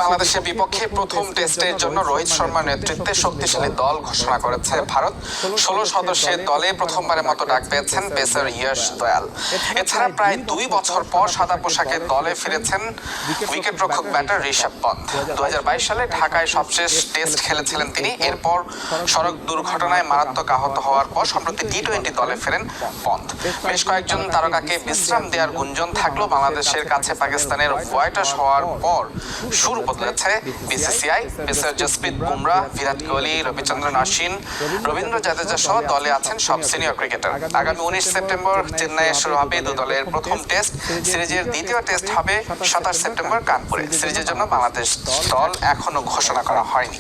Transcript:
বাংলাদেশের বিপক্ষে প্রথম টেস্টের জন্য রোহিত শর্মার নেতৃত্বে শক্তিশালী দল ঘোষণা করেছে ভারত। ১৬ সদস্যের দলে প্রথমবারের মতো ডাক পেয়েছেন পেসার ইয়াশ দয়াল। এছাড়া প্রায় ২ বছর পর সাদা পোশাকে দলে ফিরেছেন উইকেটরক্ষক ব্যাটার ঋষভ পন্থ। ২০২২ সালে ঢাকায় সবশেষ টেস্ট খেলেছিলেন তিনি। এরপর সড়ক দুর্ঘটনায় মারাত্মক আহত হওয়ার পর সম্প্রতি টি-20 দলে ফেরেন পন্থ। বেশ কয়েকজন তারকাকে বিশ্রাম দেওয়ার গুঞ্জন থাকলেও বাংলাদেশের কাছে পাকিস্তানের হোয়াইট ওয়াশ হওয়ার পর সুর বদলেছে বিসিসিআই। পেসার জসপ্রীত বুমরাহ, বিরাট কোহলি, রবিচন্দ্রন অশ্বিন, রবীন্দ্র জাদেজা সহ দলে আছেন সব সিনিয়র ক্রিকেটার। আগামী ১৯ সেপ্টেম্বর চেন্নাইয়ে শুরু হবে দু দলের প্রথম টেস্ট। সিরিজের দ্বিতীয় টেস্ট হবে ২৭ সেপ্টেম্বর কানপুরে। সিরিজের জন্য বাংলাদেশ দল এখনো ঘোষণা করা হয়নি।